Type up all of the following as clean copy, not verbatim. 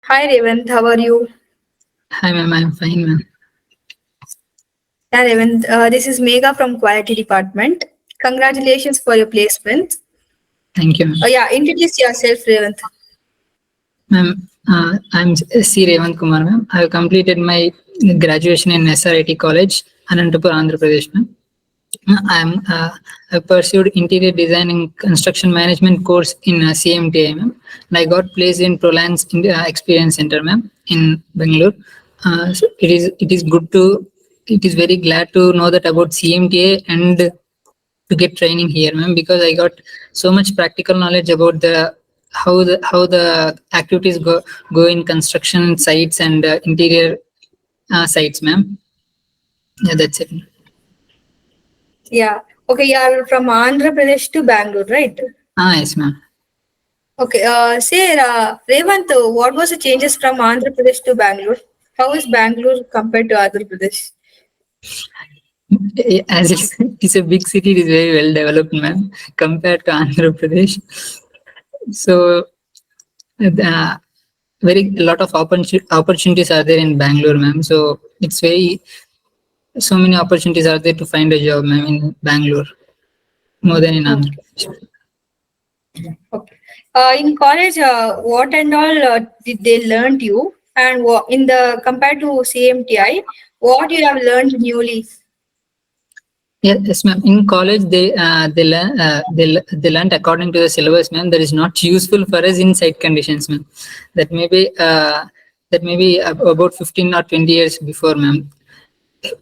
Hi Revanth, how are you? Hi ma'am, I'm fine ma'am. Yeah, Revanth, this is Megha from Quality Department. Congratulations for your placement. Thank you ma'am. Yeah, introduce yourself, Revanth. Ma'am, I'm C. Revanth Kumar ma'am. I have completed my graduation in SRIT College, Anantapur, Andhra Pradesh ma'am. I pursued interior design and construction management course in CMTI ma'am. And I got placed in Prolance Experience Center ma'am in Bangalore. So it is very glad to know that about CMTA and to get training here ma'am, because I got so much practical knowledge about the how the activities go in construction sites and interior sites ma'am. Yeah, that's it. Yeah. Okay, you are from Andhra Pradesh to Bangalore, right? Yes ma'am. Okay, say, Revanth, what was the changes from Andhra Pradesh to Bangalore? How is Bangalore compared to Andhra Pradesh? As it's a big city, it is very well developed ma'am compared to Andhra Pradesh. So the very lot of opportunities are there in Bangalore ma'am. So it's very so many opportunities are there to find a job ma'am in Bangalore more than in Andhra. Okay. Okay. In college, what and all did they learn you? And in the compared to CMTI, what you have learned newly? Yeah, yes, ma'am. In college, they learned according to the syllabus, ma'am. That is not useful for us in site conditions, ma'am. That may be about 15 or 20 years before, ma'am.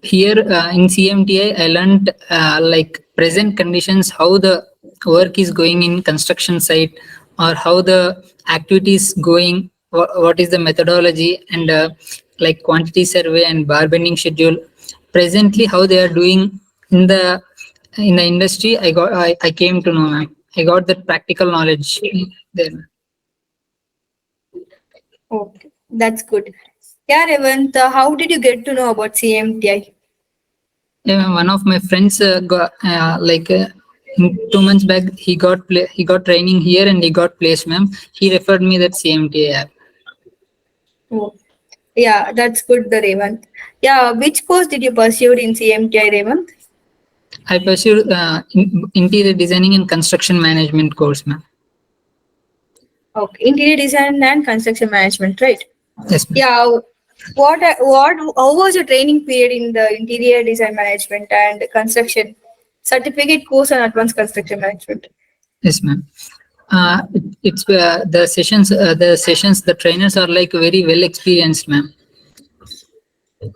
Here in CMTI, I learned like present conditions, how the work is going in construction site, or how the activities going, what is the methodology, and like quantity survey and bar bending schedule. Presently, how they are doing in the industry, I came to know, ma'am. I got that practical knowledge there. Okay, that's good. Yeah, Revanth, how did you get to know about CMTI? Yeah, one of my friends got in 2 months back he got training here and he got placed, ma'am. He referred me that CMTA app. Oh, yeah, that's good, the Revanth. Yeah, which course did you pursue in CMTI, Revanth? I pursued interior designing and construction management course, ma'am. Okay, interior design and construction management, right? Yes, ma'am. Yeah, how was your training period in the interior design management and construction certificate course on advanced construction management? Yes, ma'am. It's the trainers are like very well experienced, ma'am.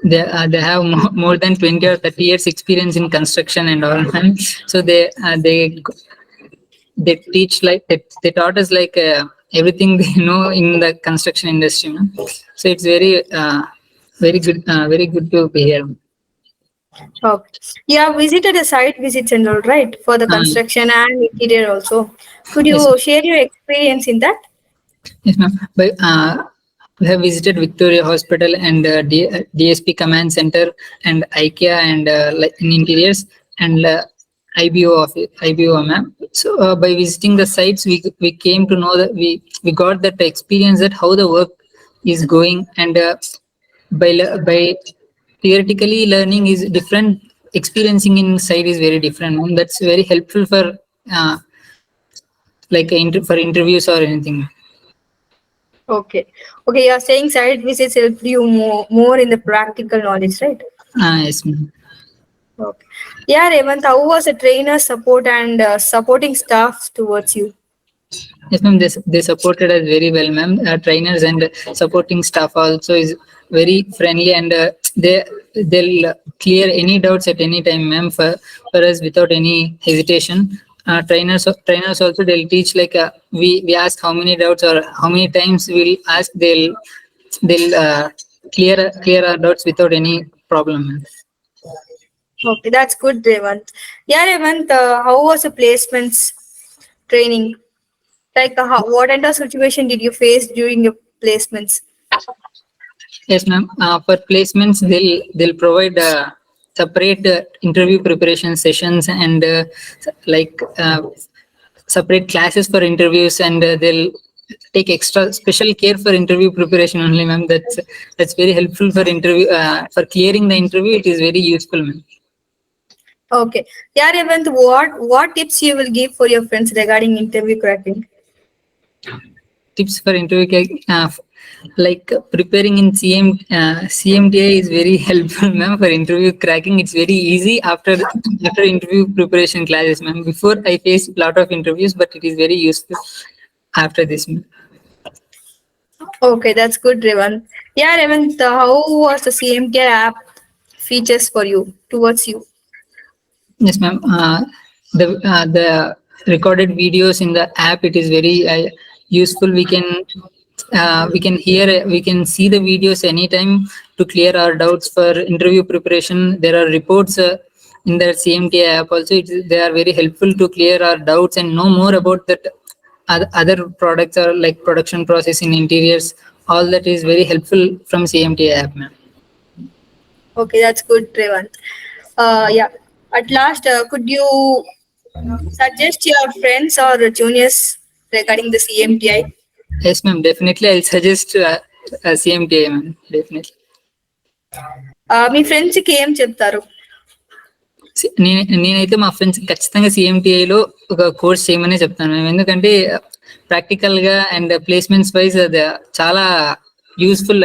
They have more than 20 or 30 years experience in construction and all, ma'am. So they teach like they taught us like everything they know in the construction industry, man. So it's very good to be here. Okay. You have visited a site visits and all, right, for the uh, construction and interior also. Could yes, you share your experience in that? yes ma'am. But we have visited Victoria Hospital and DSP Command Center and IKEA and like in interiors and IBO office, IBO, ma'am. So by visiting the sites, we came to know that we got that experience that how the work is going, and by theoretically learning is different, experiencing inside is very different, and that's very helpful for uh, like for interviews or anything. Okay. Okay, you are saying site visits help you more in the practical knowledge, right? Yes ma'am. Okay. Yeah, Revanth, how was the trainer support and supporting staff towards you? Yes ma'am, they supported us very well, ma'am. Trainers and supporting staff also is very friendly, and they'll clear any doubts at any time, ma'am, for us without any hesitation. Trainers also, they'll teach like we ask how many doubts or how many times we'll ask, they'll clear our doubts without any problem, ma'am. Okay, that's good, Revanth. Yeah, Revanth, how was the placements training? Like, what kind of situation did you face during your placements? Yes, ma'am. For placements, they'll provide separate interview preparation sessions and like separate classes for interviews, and take extra special care for interview preparation only, ma'am. That's very helpful for interview, for clearing the interview. It is very useful, ma'am. Okay. Yeah, Revanth, what tips you will give for your friends regarding interview cracking? Tips for interview, like preparing in CMTI is very helpful, ma'am. For interview cracking, it's very easy after interview preparation classes, ma'am. Before I face a lot of interviews, but it is very useful after this, ma'am. Okay, that's good, Revanth. Yeah, Revanth, how was the CMTI app features for you, towards you? Yes, ma'am. The recorded videos in the app, it is very useful. We can see the videos anytime to clear our doubts for interview preparation. There are reports in the CMTI app also. They are very helpful to clear our doubts and know more about that other products or like production process in interiors. All that is very helpful from CMTI app, ma'am. Okay, that's good, Revanth. Yeah. At last, could you suggest your friends or juniors regarding the CMTI? Yes, ma'am. Definitely, I'll suggest CMTA, ma'am. Definitely. మీ ఫ్రెండ్స్కి ఏం చెప్తారు? నేనైతే మా friends ఖచ్చితంగా సిఎంటిఐలో ఒక course చేయమనే చెప్తాను మేము. ఎందుకంటే ప్రాక్టికల్ గా అండ్ ప్లేస్మెంట్స్ వైజ్ అది చాలా యూస్ఫుల్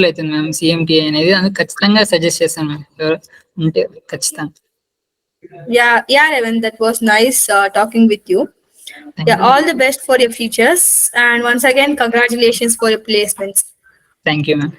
అవుతుంది మ్యామ్ సిఎంటిఐ అనేది. అందుకు ఖచ్చితంగా సజెస్ట్ చేస్తాను మ్యామ్ ఉంటే ఖచ్చితంగా. Yeah, Revan, that was nice talking with you. Yeah, all the best for your futures, and once again, congratulations for your placements. Thank you ma'am.